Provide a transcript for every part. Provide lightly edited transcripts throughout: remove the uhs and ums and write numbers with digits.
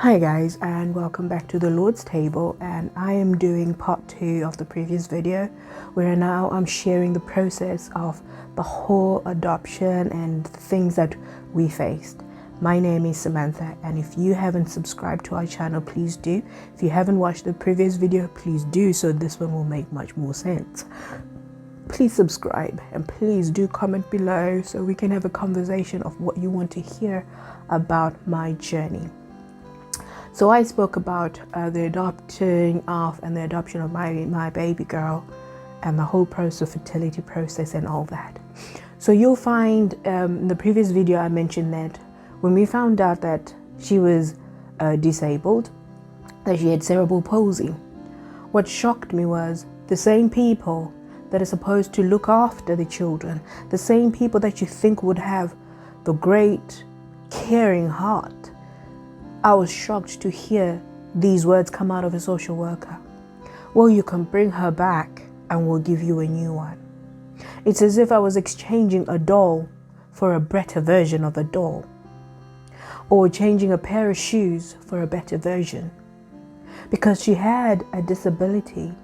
Hi guys, and welcome back to the Lord's Table, and I am doing part 2 of the previous video where now I'm sharing the process of the whole adoption and the things that we faced. My name is Samantha, and if you haven't subscribed to our channel, please do. If you haven't watched the previous video, please do, so this one will make much more sense. Please subscribe and please do comment below so we can have a conversation of what you want to hear about my journey. So I spoke about the adoption of my baby girl and the whole process, fertility process and all that. So you'll find in the previous video I mentioned that when we found out that she was disabled, that she had cerebral palsy, what shocked me was the same people that are supposed to look after the children, the same people that you think would have the great caring heart. I was shocked to hear these words come out of a social worker. Well, you can bring her back and we'll give you a new one. It's as if I was exchanging a doll for a better version of a doll, or changing a pair of shoes for a better version. Because she had a disability,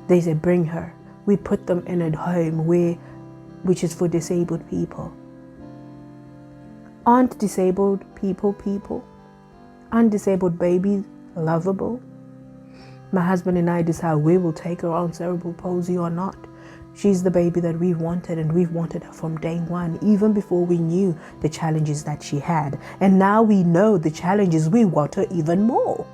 they said bring her. We put them in a home which is for disabled people. Aren't disabled people? Aren't disabled babies lovable? My husband and I decide we will take her on cerebral palsy or not. She's the baby that we wanted, and we've wanted her from day one, even before we knew the challenges that she had. And now we know the challenges, we want her even more.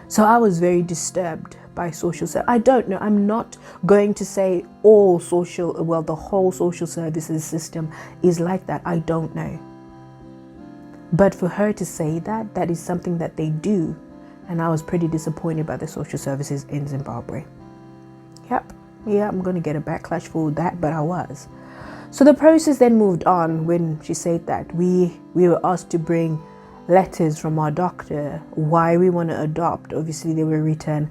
So I was very disturbed by social service. I don't know, I'm not going to say the whole social services system is like that. I don't know. But for her to say that is something that they do. And I was pretty disappointed by the social services in Zimbabwe. Yeah, I'm going to get a backlash for that, but I was. So the process then moved on when she said that we were asked to bring letters from our doctor why we want to adopt. Obviously they were written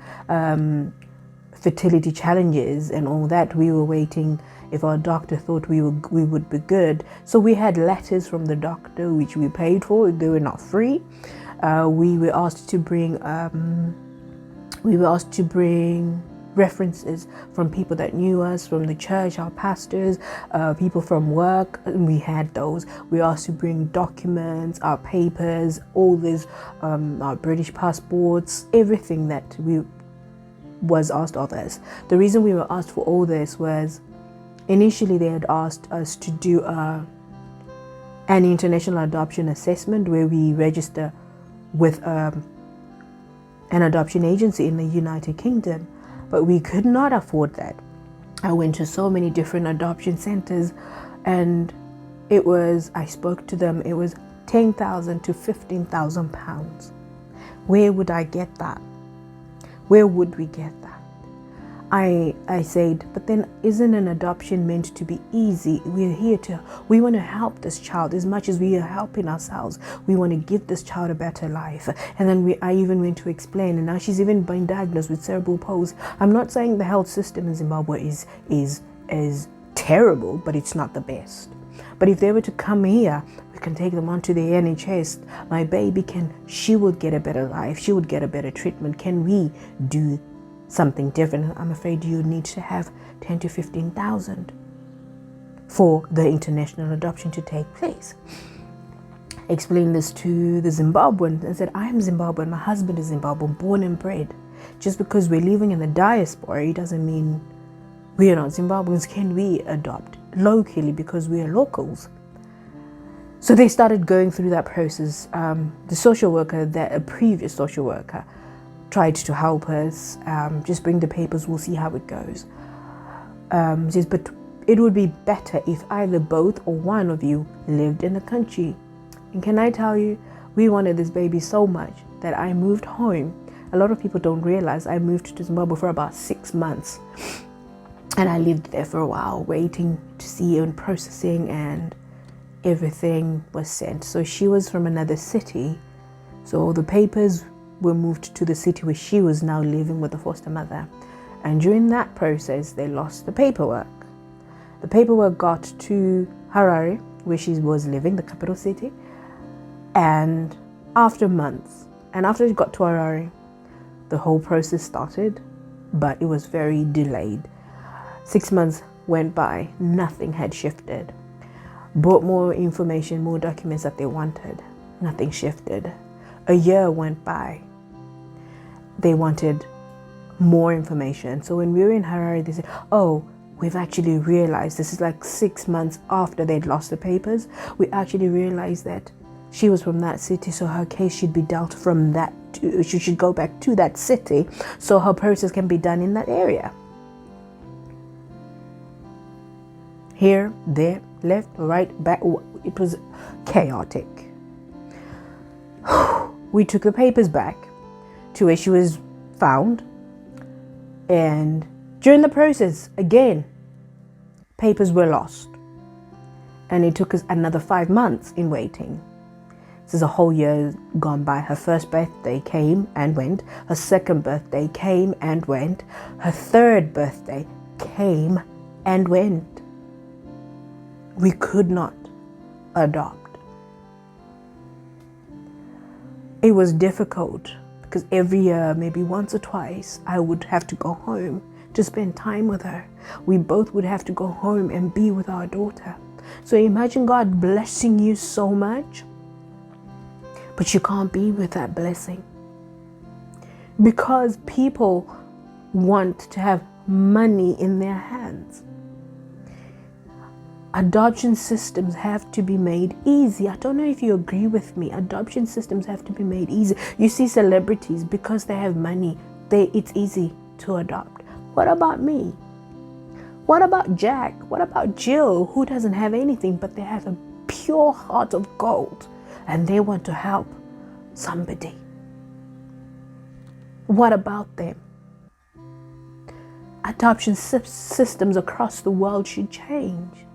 fertility challenges and all that. We were waiting if our doctor thought we would be good. So we had letters from the doctor which we paid for. They were not free. We were asked to bring references from people that knew us, from the church, our pastors, people from work, and we had those. We were asked to bring documents, our papers, all this, our British passports, everything that was asked of us. The reason we were asked for all this was initially they had asked us to do an international adoption assessment where we register with an adoption agency in the United Kingdom. But we could not afford that. I went to so many different adoption centers, and I spoke to them, it was 10,000 to 15,000 pounds. Where would I get that? Where would we get that? I said, but then isn't an adoption meant to be easy? We want to help this child as much as we are helping ourselves. We want to give this child a better life. And then I even went to explain, and now she's even been diagnosed with cerebral palsy. I'm not saying the health system in Zimbabwe is terrible, but it's not the best. But if they were to come here, we can take them onto the NHS. My baby she would get a better life. She would get a better treatment. Can we do something different? I'm afraid you need to have 10 to 15,000 for the international adoption to take place. Explained this to the Zimbabweans and said, I am Zimbabwean, my husband is Zimbabwean, born and bred. Just because we're living in the diaspora, it doesn't mean we are not Zimbabweans. Can we adopt locally because we are locals? So they started going through that process. The social worker, a previous social worker, tried to help us, just bring the papers, we'll see how it goes. Says, but it would be better if either both or one of you lived in the country. And can I tell you, we wanted this baby so much that I moved home. A lot of people don't realize I moved to Zimbabwe for about 6 months. And I lived there for a while, waiting to see and processing, and everything was sent. So she was from another city. So the papers were moved to the city where she was now living with the foster mother. And during that process, they lost the paperwork. The paperwork got to Harare, where she was living, the capital city, and After months, and after it got to Harare, the whole process started, but it was very delayed. 6 months went by, nothing had shifted. Brought more information, more documents that they wanted, nothing shifted. A year went by, they wanted more information. So when we were in Harare, they said, oh, we've actually realized, this is like 6 months after they'd lost the papers, we actually realized that she was from that city, so her case should be dealt from that, she should go back to that city so her process can be done in that area. Here, there, left, right, back, it was chaotic. We took the papers back to where she was found, and during the process, again, papers were lost, and it took us another 5 months in waiting. This is a whole year gone by. Her first birthday came and went. Her second birthday came and went. Her third birthday came and went. We could not adopt. It was difficult because every year, maybe once or twice, I would have to go home to spend time with her. We both would have to go home and be with our daughter. So imagine God blessing you so much, but you can't be with that blessing because people want to have money in their hands. Adoption systems have to be made easy. I don't know if you agree with me. Adoption systems have to be made easy. You see celebrities, because they have money, it's easy to adopt. What about me? What about Jack? What about Jill, who doesn't have anything, but they have a pure heart of gold and they want to help somebody? What about them? Adoption systems across the world should change.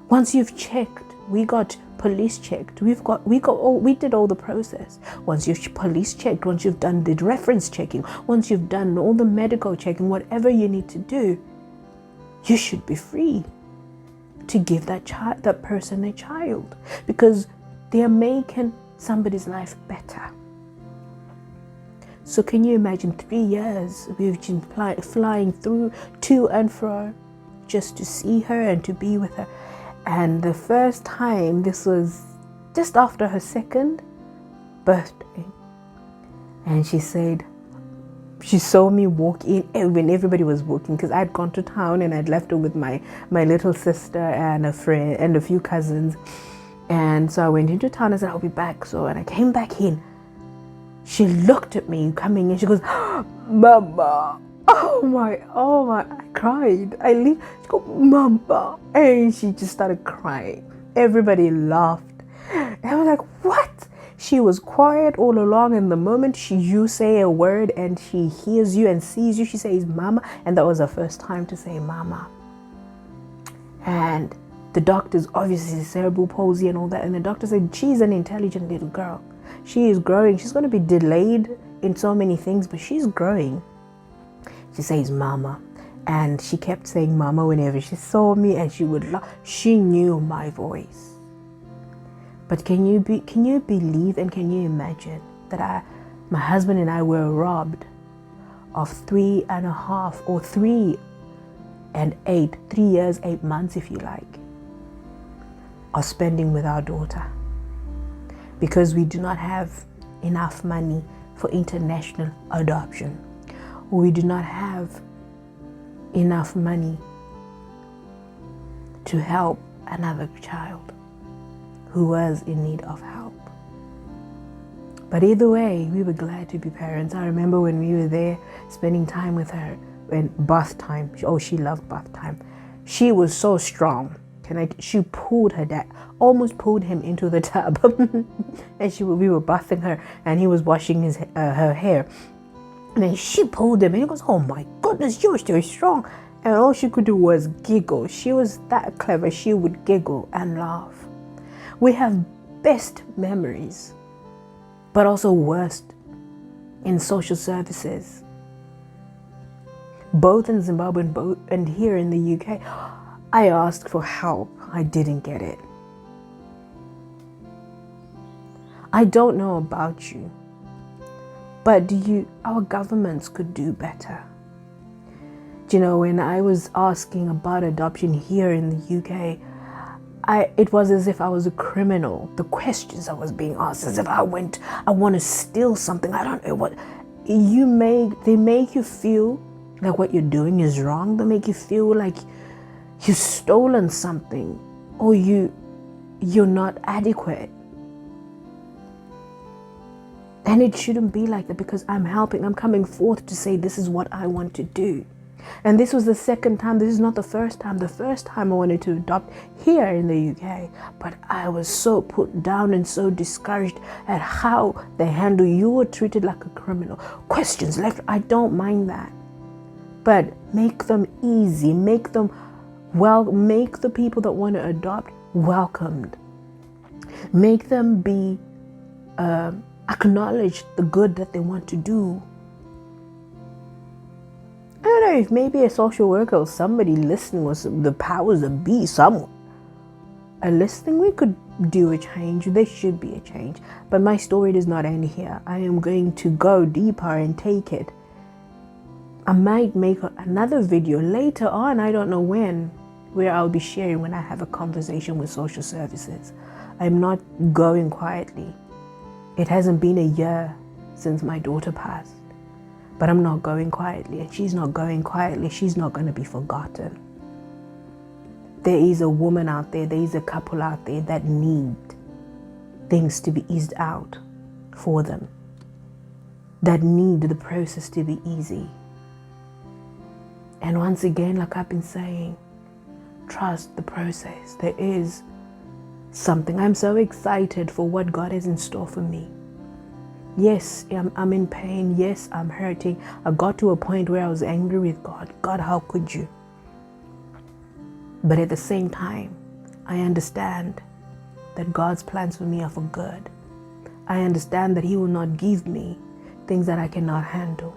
Once you've checked, we got police checked. We did all the process. Once you've police checked, once you've done the reference checking, once you've done all the medical checking, whatever you need to do, you should be free to give that person a child, because they are making somebody's life better. So can you imagine 3 years we've been flying through to and fro just to see her and to be with her. And the first time, this was just after her second birthday, and she said, she saw me walk in when everybody was walking, because I'd gone to town and I'd left her with my little sister and a friend and a few cousins. And so I went into town. I said, I'll be back. So when I came back in, she looked at me coming in. She goes, Mama. Oh my, I cried. She goes, Mama. And she just started crying. Everybody laughed. And I was like, what? She was quiet all along, and the moment you say a word and she hears you and sees you, she says Mama. And that was her first time to say Mama. And the doctors, obviously cerebral palsy and all that, and the doctor said she's an intelligent little girl. She is growing. She's going to be delayed in so many things, but she's growing. She says Mama. And she kept saying Mama whenever she saw me, and she would laugh. She knew my voice. But can you believe and can you imagine that my husband and I were robbed of 3.5 or 3 years, 8 months, if you like, of spending with our daughter, because we do not have enough money for international adoption. We do not have enough money to help another child who was in need of help. But either way, we were glad to be parents. I remember when we were there spending time with her, when bath time. She loved bath time. She was so strong. She pulled her dad, almost pulled him into the tub. And we were bathing her, and he was washing her hair. And then she pulled him, and he goes, oh my goodness, you're still strong. And all she could do was giggle. She was that clever. She would giggle and laugh. We have best memories, but also worst in social services. Both in Zimbabwe and here in the UK, I asked for help. I didn't get it. I don't know about you, but our governments could do better. Do you know, when I was asking about adoption here in the UK, it was as if I was a criminal. The questions I was being asked, as if I want to steal something. I don't know what. They make you feel like what you're doing is wrong. They make you feel like you've stolen something, or you're not adequate. And it shouldn't be like that, because I'm coming forth to say this is what I want to do. And this was the second time. This is not the first time. The first time I wanted to adopt here in the UK, but I was so put down and so discouraged at how they handle you. Were treated like a criminal. Questions left. I don't mind that, but make them easy. Make them make the people that want to adopt welcomed. Make them be acknowledge the good that they want to do. I don't know if maybe a social worker or somebody listening, was the powers that be, someone listening, we could do a change. There should be a change. But my story does not end here. I am going to go deeper and take it. I might make another video later on, I don't know when, where I'll be sharing when I have a conversation with social services. I'm not going quietly. It hasn't been a year since my daughter passed. But I'm not going quietly, and she's not going quietly. She's not going to be forgotten. There is a woman out there, there is a couple out there that need things to be eased out for them, that need the process to be easy. And once again, like I've been saying, trust the process. There is something. I'm so excited for what God has in store for me. Yes, I'm in pain. Yes, I'm hurting. I got to a point where I was angry with God. God, how could you? But at the same time, I understand that God's plans for me are for good. I understand that He will not give me things that I cannot handle.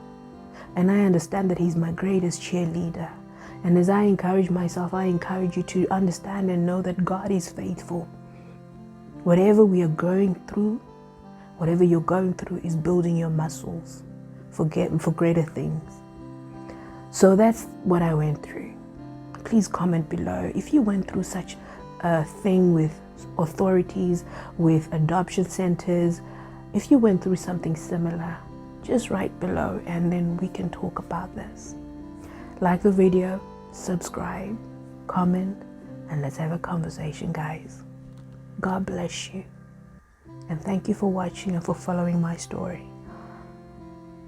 And I understand that He's my greatest cheerleader. And as I encourage myself, I encourage you to understand and know that God is faithful. Whatever we are going through, whatever you're going through is building your muscles for greater things. So that's what I went through. Please comment below if you went through such a thing with authorities, with adoption centers. If you went through something similar, just write below and then we can talk about this. Like the video, subscribe, comment, and let's have a conversation, guys. God bless you. And thank you for watching and for following my story.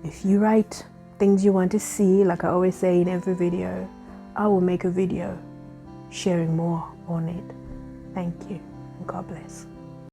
If you write things you want to see, like I always say in every video, I will make a video sharing more on it. Thank you, and God bless.